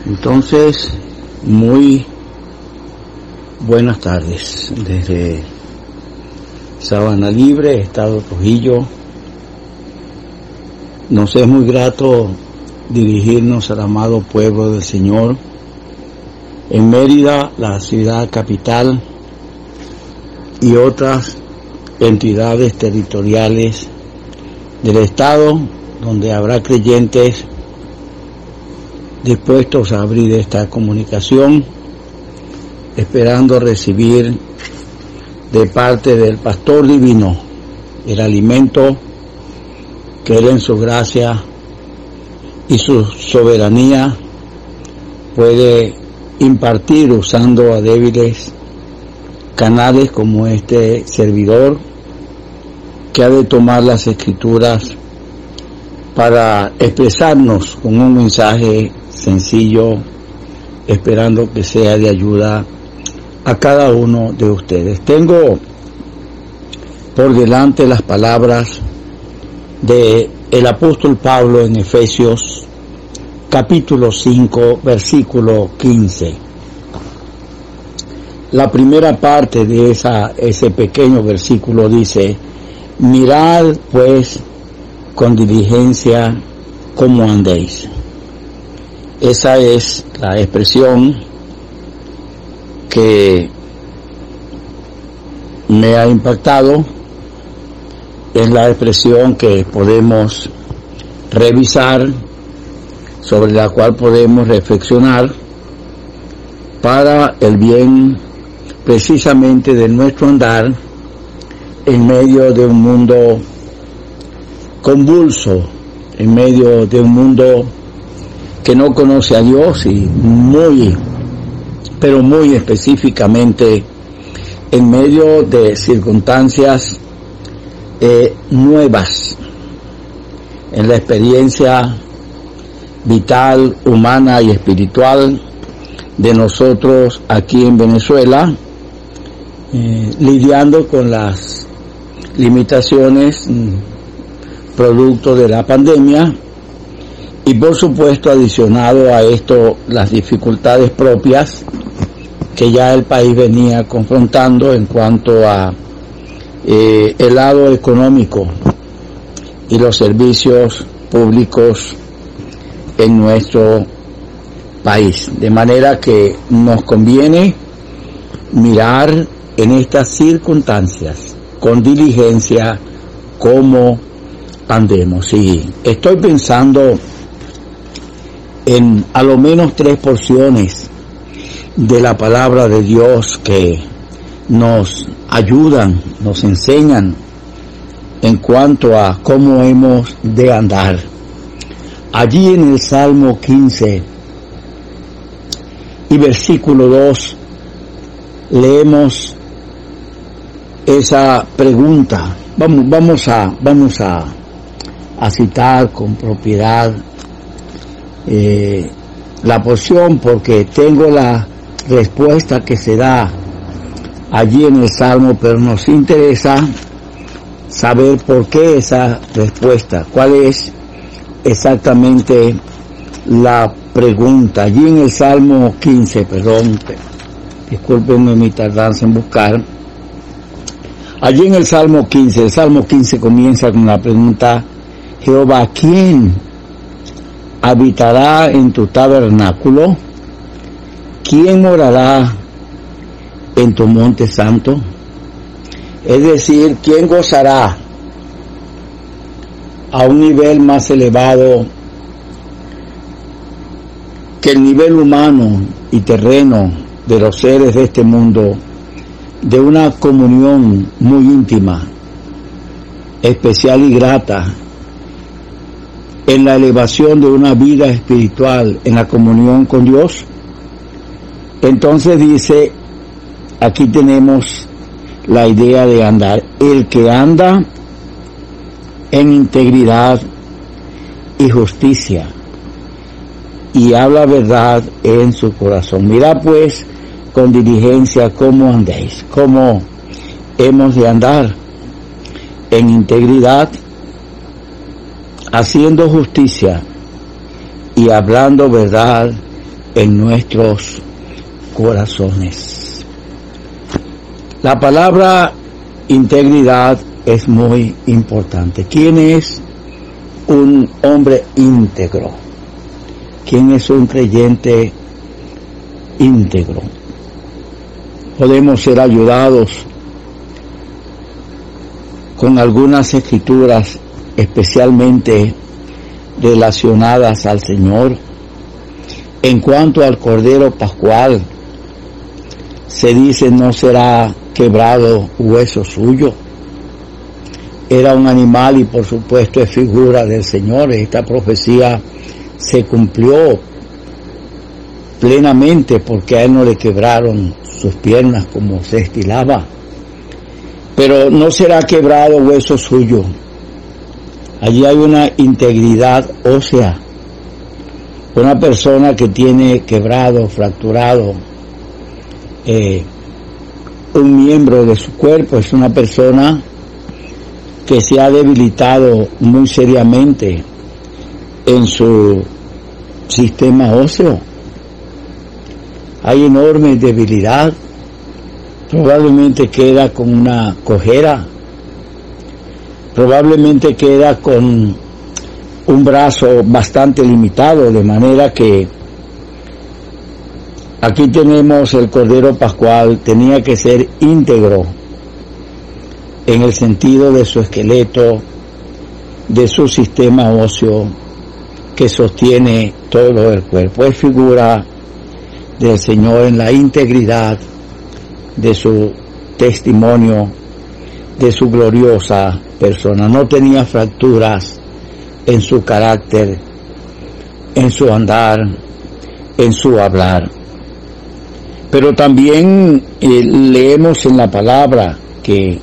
Entonces, muy buenas tardes desde Sabana Libre, Estado Trujillo. Nos es muy grato dirigirnos al amado pueblo del Señor en Mérida, la ciudad capital, y otras entidades territoriales del Estado, donde habrá creyentes dispuestos a abrir esta comunicación, esperando recibir de parte del Pastor Divino el alimento que Él en su gracia y su soberanía puede impartir usando a débiles canales como este servidor, que ha de tomar las Escrituras para expresarnos con un mensaje sencillo, esperando que sea de ayuda a cada uno de ustedes. Tengo por delante las palabras de el apóstol Pablo en Efesios capítulo 5 versículo 15. La primera parte de ese pequeño versículo dice: mirad pues con diligencia cómo andéis. Esa es la expresión que me ha impactado. Es la expresión que podemos revisar, sobre la cual podemos reflexionar para el bien precisamente de nuestro andar en medio de un mundo convulso, en medio de un mundo que no conoce a Dios, y pero muy específicamente en medio de circunstancias nuevas en la experiencia vital, humana y espiritual de nosotros aquí en Venezuela, lidiando con las limitaciones producto de la pandemia, y por supuesto adicionado a esto las dificultades propias que ya el país venía confrontando en cuanto a el lado económico y los servicios públicos en nuestro país. De manera que nos conviene mirar en estas circunstancias con diligencia cómo andemos. Y estoy pensando en a lo menos 3 porciones de la palabra de Dios que nos ayudan, nos enseñan en cuanto a cómo hemos de andar. Allí en el Salmo 15 y versículo 2 leemos esa pregunta. Vamos a citar con propiedad la porción, porque tengo la respuesta que se da allí en el Salmo, pero nos interesa saber por qué esa respuesta, cuál es exactamente la pregunta. Allí en el Salmo 15, discúlpenme mi tardanza en buscar. Allí en el Salmo 15 comienza con la pregunta: Jehová, ¿quién habitará en tu tabernáculo? ¿Quién morará en tu monte santo? Es decir, ¿quién gozará a un nivel más elevado que el nivel humano y terreno de los seres de este mundo, de una comunión muy íntima, especial y grata, en la elevación de una vida espiritual, en la comunión con Dios? Entonces dice, aquí tenemos la idea de andar: el que anda en integridad y justicia, y habla verdad en su corazón. Mirad pues con diligencia cómo andéis, cómo hemos de andar en integridad, haciendo justicia y hablando verdad en nuestros corazones. La palabra integridad es muy importante. ¿Quién es un hombre íntegro? ¿Quién es un creyente íntegro? Podemos ser ayudados con algunas escrituras especialmente relacionadas al Señor. En cuanto al Cordero Pascual, se dice no será quebrado hueso suyo. Era un animal y por supuesto es figura del Señor. Esta profecía se cumplió plenamente porque a él no le quebraron sus piernas como se estilaba. Pero no será quebrado hueso suyo. Allí hay una integridad ósea. Una persona que tiene quebrado, fracturado un miembro de su cuerpo es una persona que se ha debilitado muy seriamente en su sistema óseo. Hay enorme debilidad. Probablemente queda con una cojera. Probablemente queda con un brazo bastante limitado, de manera que aquí tenemos el Cordero Pascual, tenía que ser íntegro en el sentido de su esqueleto, de su sistema óseo que sostiene todo el cuerpo. Es figura del Señor en la integridad de su testimonio, de su gloriosa persona. No tenía fracturas en su carácter, en su andar, en su hablar. Pero también leemos en la palabra que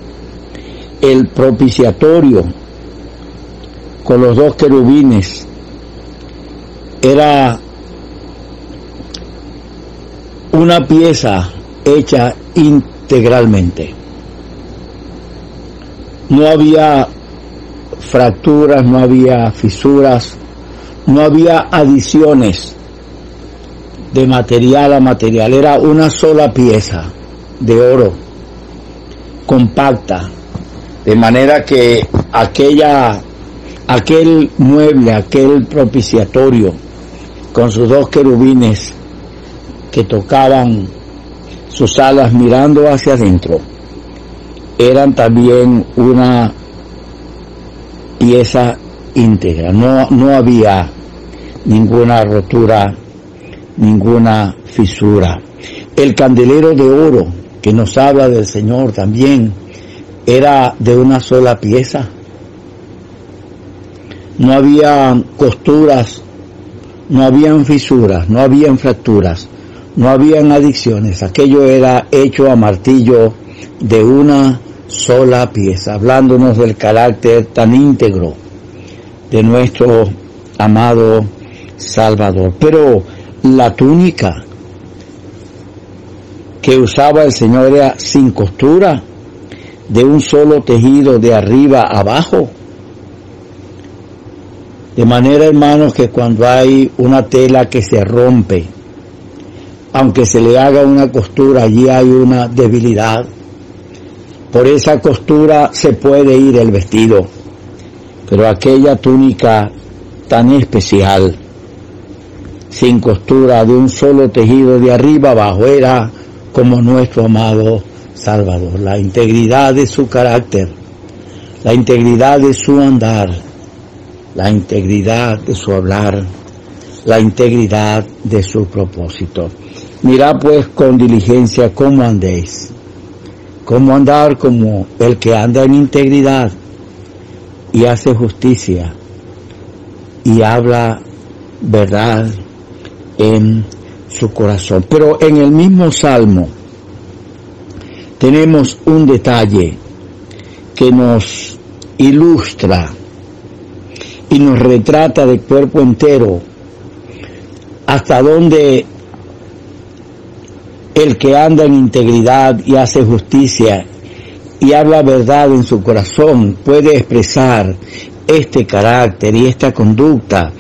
el propiciatorio con los dos querubines era una pieza hecha integralmente. No había fracturas, no había fisuras, no había adiciones de material a material. Era una sola pieza de oro compacta, de manera que aquel mueble, aquel propiciatorio con sus dos querubines que tocaban sus alas mirando hacia adentro, eran también una pieza íntegra. No había ninguna rotura, ninguna fisura. El candelero de oro que nos habla del Señor también era de una sola pieza. No había costuras, no habían fisuras, no habían fracturas, no habían adicciones. Aquello era hecho a martillo de una sola pieza, hablándonos del carácter tan íntegro de nuestro amado Salvador. Pero la túnica que usaba el Señor era sin costura, de un solo tejido de arriba a abajo. De manera, hermanos, que cuando hay una tela que se rompe, aunque se le haga una costura, allí hay una debilidad. Por esa costura se puede ir el vestido, pero aquella túnica tan especial, sin costura, de un solo tejido de arriba abajo, era como nuestro amado Salvador. La integridad de su carácter, la integridad de su andar, la integridad de su hablar, la integridad de su propósito. Mirad pues con diligencia cómo andéis. Cómo andar como el que anda en integridad y hace justicia y habla verdad en su corazón. Pero en el mismo Salmo tenemos un detalle que nos ilustra y nos retrata de cuerpo entero hasta donde el que anda en integridad y hace justicia y habla verdad en su corazón puede expresar este carácter y esta conducta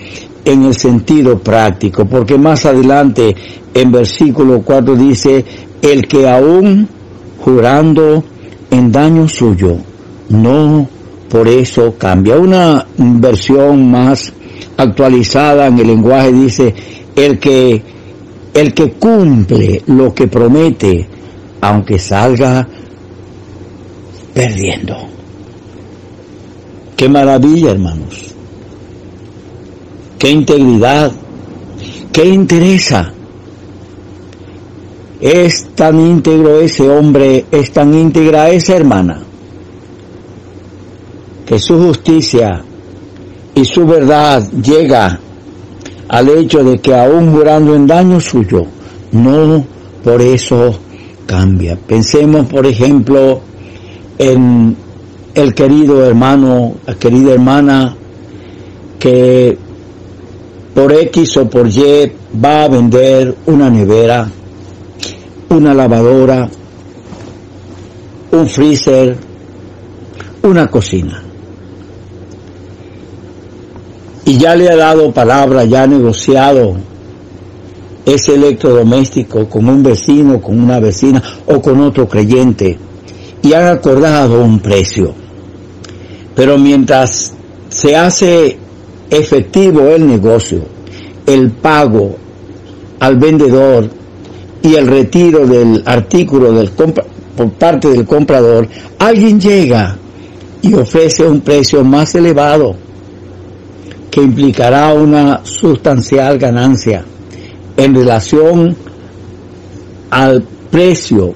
en el sentido práctico, porque más adelante en versículo 4 dice, el que aún jurando en daño suyo, no por eso cambia. Una versión más actualizada en el lenguaje dice, el que cumple lo que promete, aunque salga perdiendo. Qué maravilla, hermanos. Qué integridad, qué interesa. Es tan íntegro ese hombre, es tan íntegra esa hermana, que su justicia y su verdad llega al hecho de que aún jurando en daño suyo, no por eso cambia. Pensemos, por ejemplo, en el querido hermano, la querida hermana, que por X o por Y va a vender una nevera, una lavadora, un freezer, una cocina. Y ya le ha dado palabra, ya ha negociado ese electrodoméstico con un vecino, con una vecina o con otro creyente, y han acordado un precio. Pero mientras se hace efectivo el negocio, el pago al vendedor y el retiro del artículo por parte del comprador, alguien llega y ofrece un precio más elevado que implicará una sustancial ganancia en relación al precio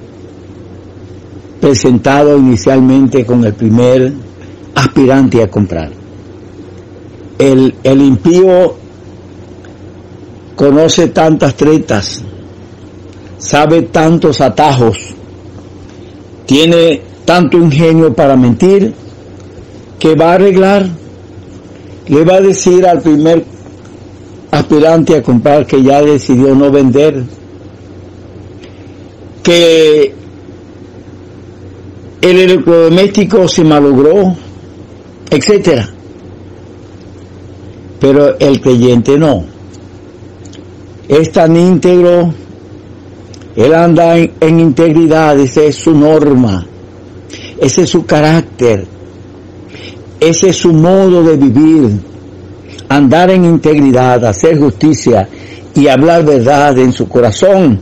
presentado inicialmente con el primer aspirante a comprar. El impío conoce tantas tretas, sabe tantos atajos, tiene tanto ingenio para mentir, que va a arreglar, le va a decir al primer aspirante a comprar que ya decidió no vender, que el electrodoméstico se malogró, etcétera. Pero el creyente no. Es tan íntegro, él anda en integridad, esa es su norma, ese es su carácter, ese es su modo de vivir, andar en integridad, hacer justicia y hablar verdad en su corazón.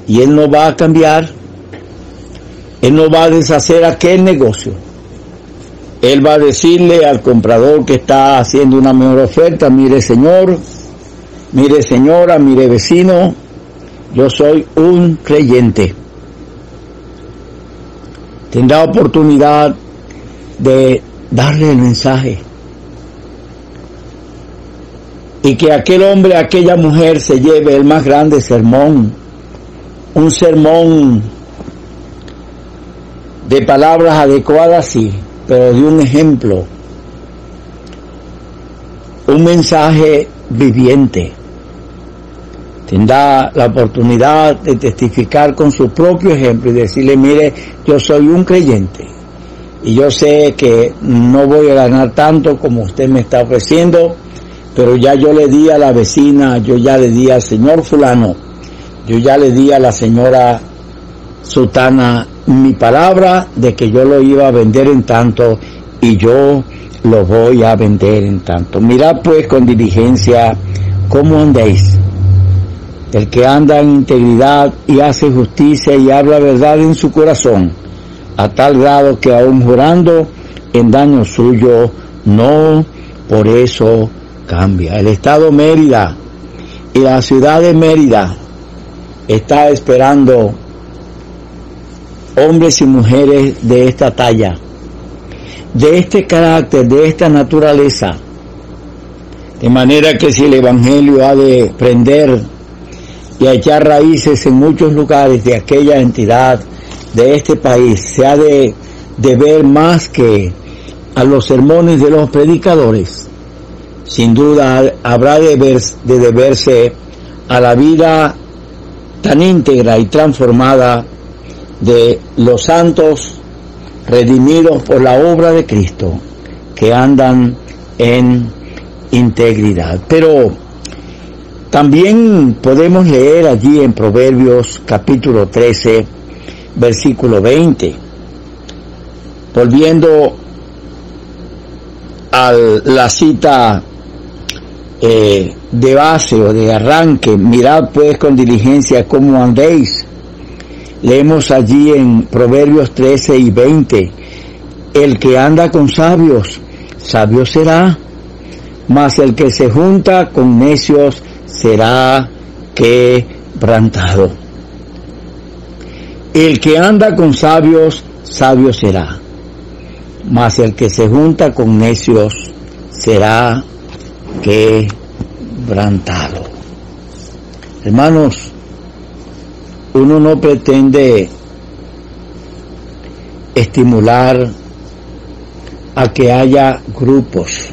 Y él no va a cambiar, él no va a deshacer aquel negocio. Él va a decirle al comprador que está haciendo una mejor oferta, mire señor, mire señora, mire vecino, yo soy un creyente. Tendrá oportunidad de darle el mensaje. Y que aquel hombre, aquella mujer se lleve el más grande sermón, un sermón de palabras adecuadas, sí, pero de un ejemplo, un mensaje viviente. Tendrá la oportunidad de testificar con su propio ejemplo y decirle, mire, yo soy un creyente y yo sé que no voy a ganar tanto como usted me está ofreciendo, pero ya yo le di a la vecina, yo ya le di al señor fulano, yo ya le di a la señora sutana mi palabra de que yo lo iba a vender en tanto y yo lo voy a vender en tanto. Mirad pues con diligencia cómo andéis. El que anda en integridad y hace justicia y habla verdad en su corazón, a tal grado que aún jurando en daño suyo, no por eso cambia. El estado Mérida y la ciudad de Mérida está esperando hombres y mujeres de esta talla, de este carácter, de esta naturaleza, de manera que si el evangelio ha de prender y a echar raíces en muchos lugares de aquella entidad, de este país, se ha de ver más que a los sermones de los predicadores. Sin duda habrá de deberse a la vida tan íntegra y transformada de los santos redimidos por la obra de Cristo, que andan en integridad. Pero También podemos leer allí en Proverbios capítulo 13, versículo 20, volviendo a la cita de base o de arranque: mirad pues con diligencia cómo andéis. Leemos allí en Proverbios 13 y 20, el que anda con sabios, sabio será, mas el que se junta con necios será quebrantado. El que anda con sabios, sabio será, mas el que se junta con necios será quebrantado. Hermanos, uno no pretende estimular a que haya grupos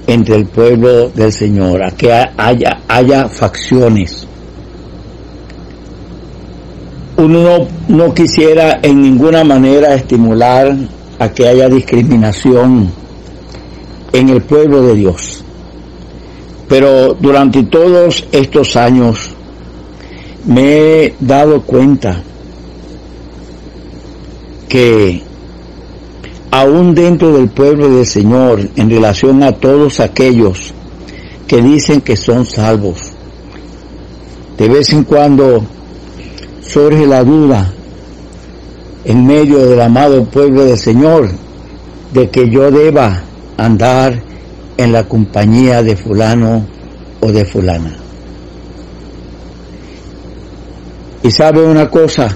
entre el pueblo del Señor, a que haya facciones. Uno no quisiera en ninguna manera estimular a que haya discriminación en el pueblo de Dios. Pero durante todos estos años me he dado cuenta que aún dentro del pueblo del Señor, en relación a todos aquellos que dicen que son salvos, de vez en cuando surge la duda en medio del amado pueblo del Señor de que yo deba andar en la compañía de fulano o de fulana. Y sabe una cosa,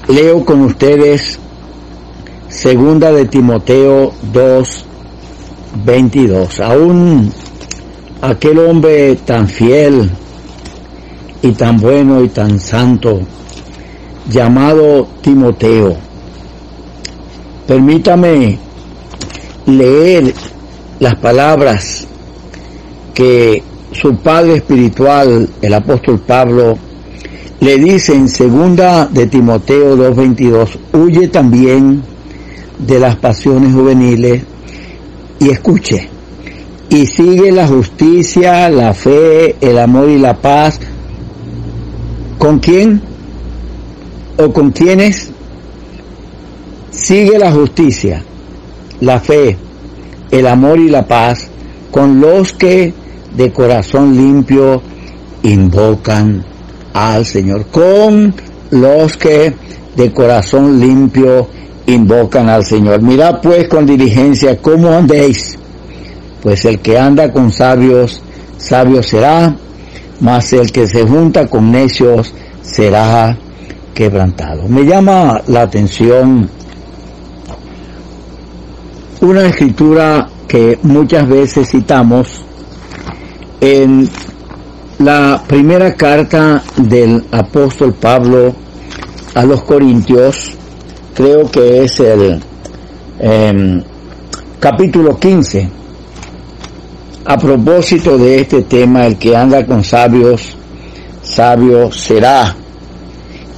leo con ustedes segunda de Timoteo 2:22. Aún aquel hombre tan fiel y tan bueno y tan santo llamado Timoteo, permítame leer las palabras que su padre espiritual, el apóstol Pablo, le dice en segunda de Timoteo 2:22, huye también de las pasiones juveniles y escuche, y sigue la justicia, la fe, el amor y la paz. ¿Con quién? ¿O con quiénes? Sigue la justicia, la fe, el amor y la paz con los que de corazón limpio invocan al Señor. Con los que de corazón limpio invocan al Señor. Mirad pues con diligencia cómo andéis, pues el que anda con sabios, sabio será, mas el que se junta con necios será quebrantado. Me llama la atención una escritura que muchas veces citamos en la primera carta del apóstol Pablo a los Corintios, creo que es el capítulo 15, a propósito de este tema: el que anda con sabios, sabio será,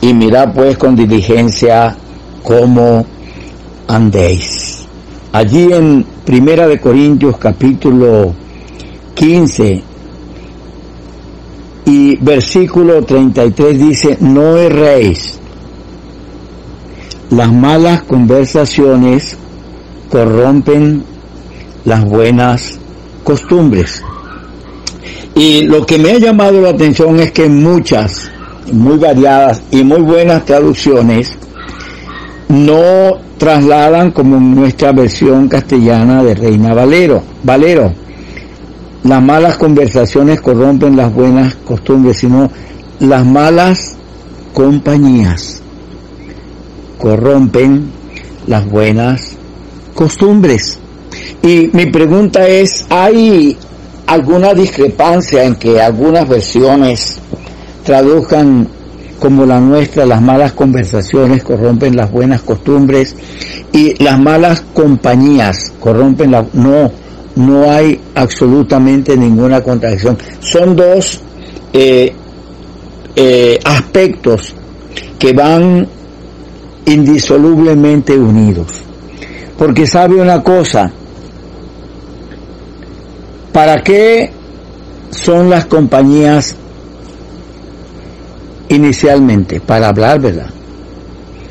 y mirad pues con diligencia cómo andéis. Allí en Primera de Corintios capítulo 15 y versículo 33 dice: no erréis, las malas conversaciones corrompen las buenas costumbres. Y lo que me ha llamado la atención es que muchas, muy variadas y muy buenas traducciones no trasladan como en nuestra versión castellana de Reina Valero. Las malas conversaciones corrompen las buenas costumbres, sino las malas compañías corrompen las buenas costumbres. Y mi pregunta es, ¿hay alguna discrepancia en que algunas versiones traduzcan como la nuestra: las malas conversaciones corrompen las buenas costumbres, y las malas compañías corrompen las... No hay absolutamente ninguna contradicción. Son dos aspectos que van indisolublemente unidos. Porque sabe una cosa, ¿Para qué son las compañías inicialmente? Para hablar, ¿verdad?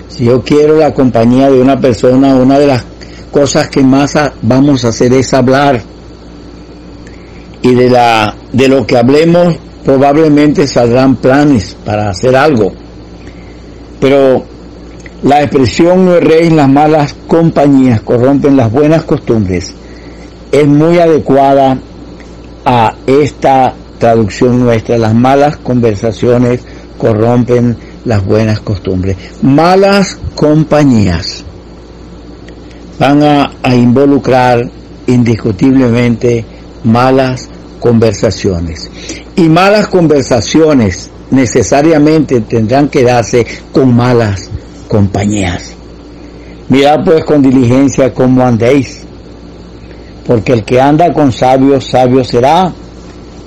Si yo quiero la compañía de una persona, una de las cosas que más vamos a hacer es hablar. Y de lo que hablemos probablemente saldrán planes para hacer algo. Pero la expresión no erréis, las malas compañías corrompen las buenas costumbres es muy adecuada a esta traducción nuestra. Las malas conversaciones corrompen las buenas costumbres. Malas compañías van a involucrar indiscutiblemente malas conversaciones. Y malas conversaciones necesariamente tendrán que darse con malas compañías. Mirad pues con diligencia cómo andéis, porque el que anda con sabios, sabio será,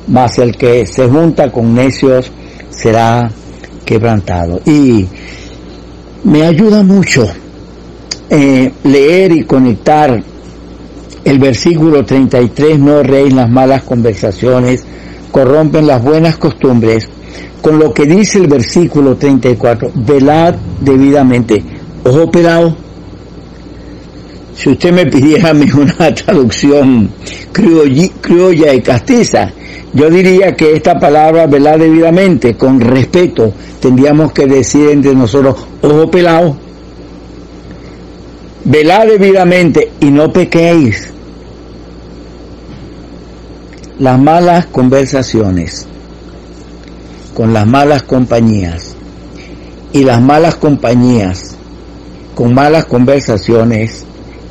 mas el que se junta con necios será quebrantado. Y me ayuda mucho leer y conectar el versículo 33, no erréis, las malas conversaciones corrompen las buenas costumbres, con lo que dice el versículo 34, velad debidamente. Ojo pelado, si usted me pidiera una traducción criolla y castiza, yo diría que esta palabra, velad debidamente, con respeto, tendríamos que decir entre nosotros, ojo pelado, velad debidamente y no pequéis. Las malas conversaciones con las malas compañías y las malas compañías con malas conversaciones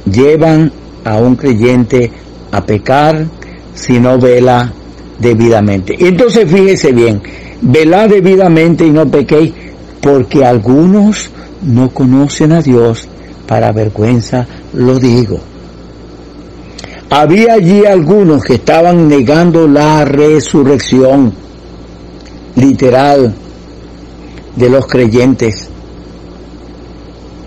llevan a un creyente a pecar si no vela debidamente. Entonces fíjese bien, velad debidamente y no pequéis, porque algunos no conocen a Dios, para vergüenza lo digo. Había allí algunos que estaban negando la resurrección literal de los creyentes,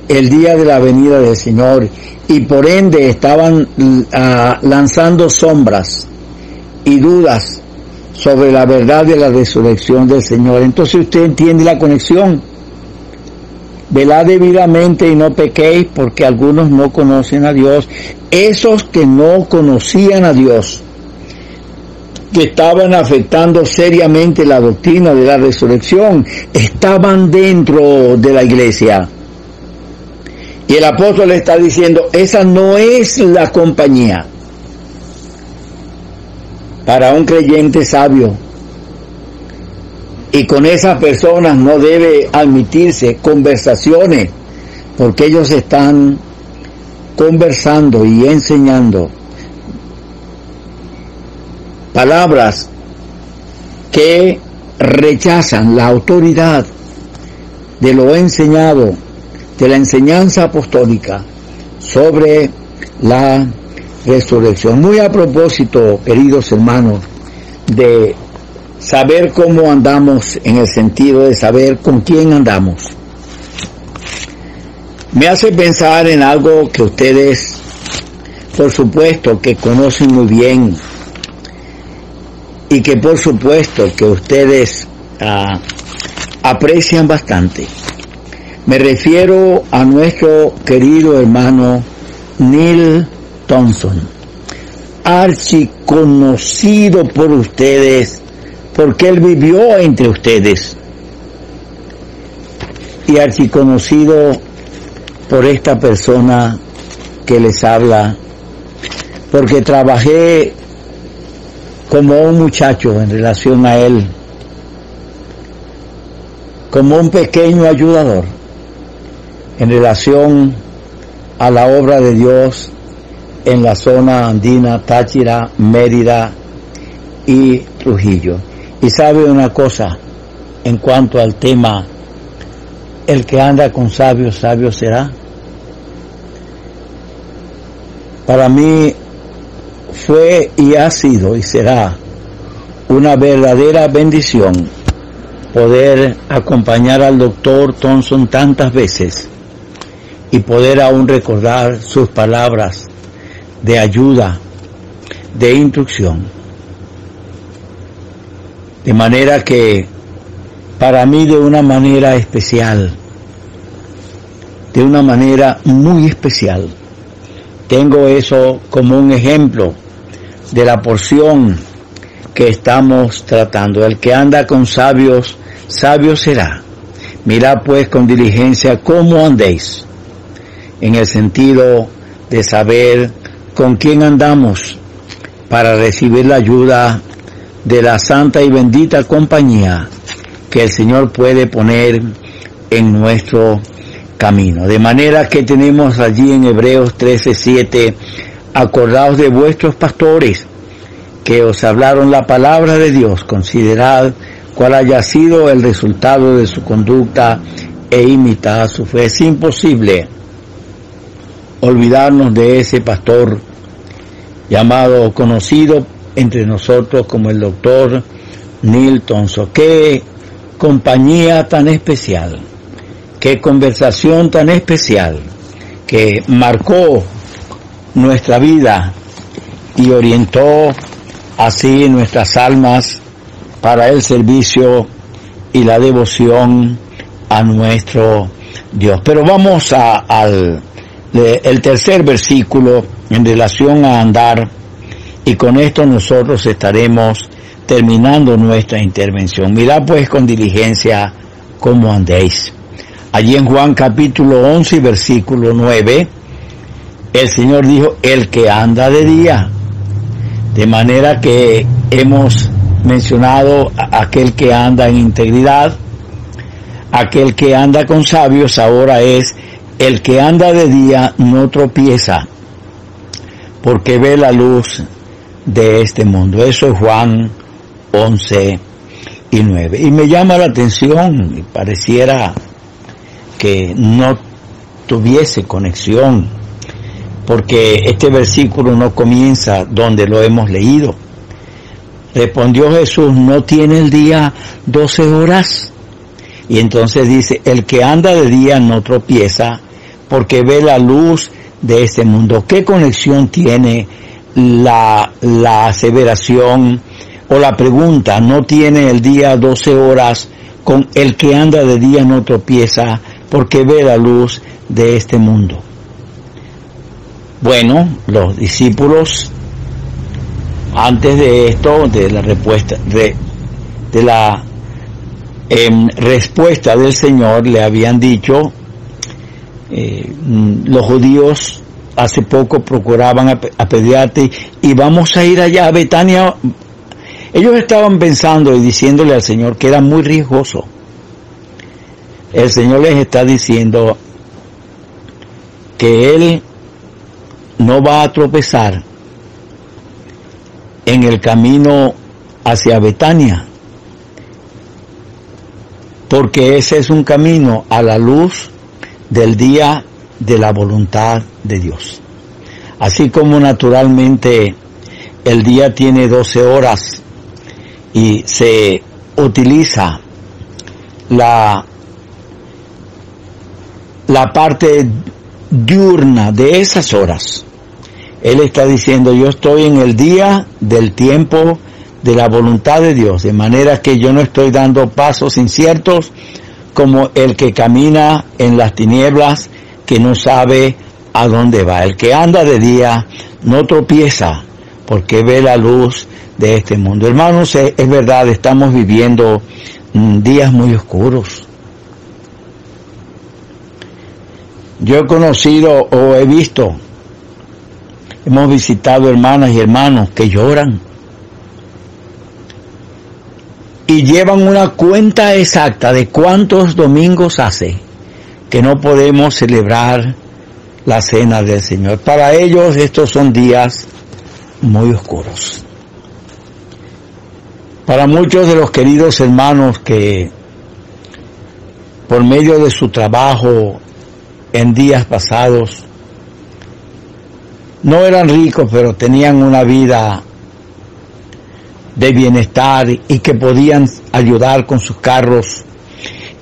el día de la venida del Señor, y por ende estaban lanzando sombras y dudas sobre la verdad de la resurrección del Señor. Entonces usted entiende la conexión. Velad debidamente y no pequéis, porque algunos no conocen a Dios. Esos que no conocían a Dios, que estaban afectando seriamente la doctrina de la resurrección, estaban dentro de la iglesia. Y el apóstol le está diciendo, esa no es la compañía para un creyente sabio. Y con esas personas no debe admitirse conversaciones, porque ellos están conversando y enseñando palabras que rechazan la autoridad de lo enseñado, de la enseñanza apostólica sobre la resurrección. Muy a propósito, queridos hermanos, de saber cómo andamos, en el sentido de saber con quién andamos, me hace pensar en algo que ustedes, por supuesto, que conocen muy bien, y que por supuesto que ustedes aprecian bastante. Me refiero a nuestro querido hermano Neil Thompson, archiconocido por ustedes, porque él vivió entre ustedes, y archiconocido por esta persona que les habla, porque trabajé como un muchacho en relación a él, como un pequeño ayudador en relación a la obra de Dios en la zona andina, Táchira, Mérida y Trujillo. Y sabe una cosa, en cuanto al tema, el que anda con sabios, sabio será. Para mí fue y ha sido y será una verdadera bendición poder acompañar al doctor Thompson tantas veces y poder aún recordar sus palabras de ayuda, de instrucción. De manera que para mí de una manera especial, de una manera muy especial, tengo eso como un ejemplo de la porción que estamos tratando. El que anda con sabios, sabio será. Mirad pues con diligencia cómo andéis, en el sentido de saber con quién andamos para recibir la ayuda de la santa y bendita compañía que el Señor puede poner en nuestro camino. De manera que tenemos allí en Hebreos 13:7, acordaos de vuestros pastores que os hablaron la palabra de Dios, considerad cuál haya sido el resultado de su conducta e imitad su fe. Es imposible olvidarnos de ese pastor llamado, conocido entre nosotros como el doctor Neil Thompson. Qué compañía tan especial, qué conversación tan especial que marcó nuestra vida y orientó así nuestras almas para el servicio y la devoción a nuestro Dios. Pero vamos al tercer versículo en relación a andar, y con esto nosotros estaremos terminando nuestra intervención. Mirad pues con diligencia cómo andéis. Allí en Juan capítulo 11 y versículo 9, el Señor dijo, el que anda de día. De manera que hemos mencionado aquel que anda en integridad, aquel que anda con sabios. Ahora es el que anda de día, no tropieza, porque ve la luz de este mundo. Eso es Juan 11 y 9. Y me llama la atención, y pareciera que no tuviese conexión, porque este versículo no comienza donde lo hemos leído. Respondió Jesús, ¿no tiene el día 12 horas? Y entonces dice, el que anda de día no tropieza, porque ve la luz de este mundo. ¿Qué conexión tiene la aseveración o la pregunta, no tiene el día 12 horas, con el que anda de día no tropieza, porque ve la luz de este mundo? Bueno, los discípulos, antes de esto, de la respuesta, de la respuesta del Señor, le habían dicho, los judíos hace poco procuraban apedrearte y vamos a ir allá a Betania. Ellos estaban pensando y diciéndole al Señor que era muy riesgoso. El Señor les está diciendo que Él no va a tropezar en el camino hacia Betania, porque ese es un camino a la luz del día de la voluntad de Dios. Así como naturalmente el día tiene 12 horas y se utiliza la parte diurna de esas horas, Él está diciendo, yo estoy en el día del tiempo de la voluntad de Dios, de manera que yo no estoy dando pasos inciertos como el que camina en las tinieblas, que no sabe a dónde va. El que anda de día no tropieza, porque ve la luz de este mundo. Hermanos, es verdad, estamos viviendo días muy oscuros. Yo he conocido o he visto, hemos visitado hermanas y hermanos que lloran y llevan una cuenta exacta de cuántos domingos hace que no podemos celebrar la cena del Señor. Para ellos estos son días muy oscuros. Para muchos de los queridos hermanos que por medio de su trabajo en días pasados no eran ricos, pero tenían una vida de bienestar y que podían ayudar con sus carros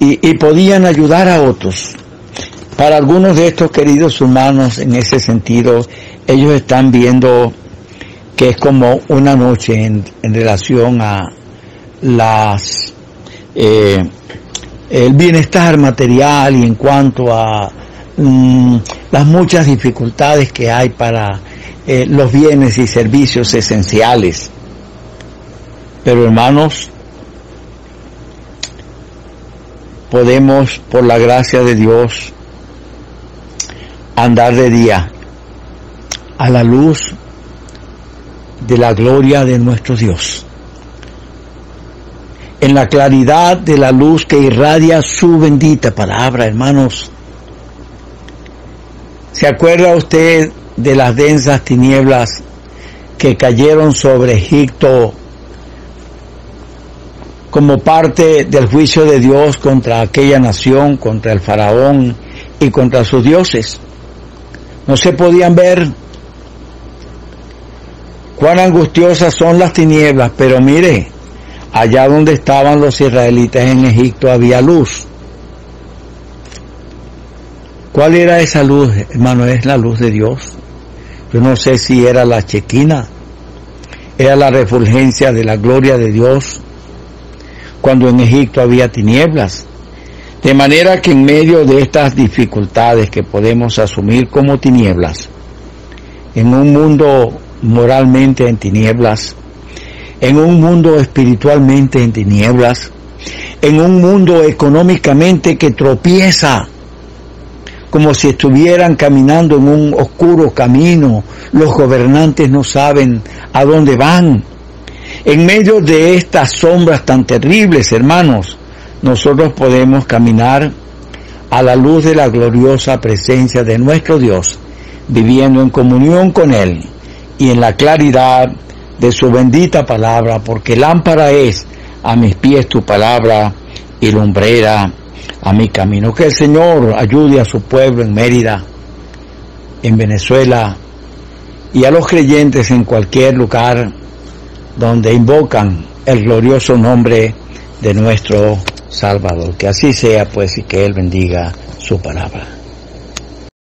y podían ayudar a otros. Para algunos de estos queridos hermanos, en ese sentido, ellos están viendo que es como una noche en relación a el bienestar material y en cuanto a las muchas dificultades que hay para los bienes y servicios esenciales. Pero hermanos, podemos, por la gracia de Dios, andar de día a la luz de la gloria de nuestro Dios, en la claridad de la luz que irradia su bendita palabra, hermanos. ¿Se acuerda usted de las densas tinieblas que cayeron sobre Egipto como parte del juicio de Dios contra aquella nación, contra el faraón y contra sus dioses? No se podían ver. Cuán angustiosas son las tinieblas, pero mire, allá donde estaban los israelitas en Egipto había luz. ¿Cuál era esa luz, hermano? Es la luz de Dios. Yo no sé si era la chequina, era la refulgencia de la gloria de Dios, cuando en Egipto había tinieblas. De manera que en medio de estas dificultades que podemos asumir como tinieblas, en un mundo moralmente en tinieblas, en un mundo espiritualmente en tinieblas, en un mundo económicamente que tropieza, como si estuvieran caminando en un oscuro camino, los gobernantes no saben a dónde van. En medio de estas sombras tan terribles, hermanos, nosotros podemos caminar a la luz de la gloriosa presencia de nuestro Dios, viviendo en comunión con Él y en la claridad de su bendita palabra, porque lámpara es a mis pies tu palabra y lumbrera a mi camino. Que el Señor ayude a su pueblo en Mérida, en Venezuela, y a los creyentes en cualquier lugar donde invocan el glorioso nombre de nuestro Salvador. Que así sea, pues, y que Él bendiga su palabra.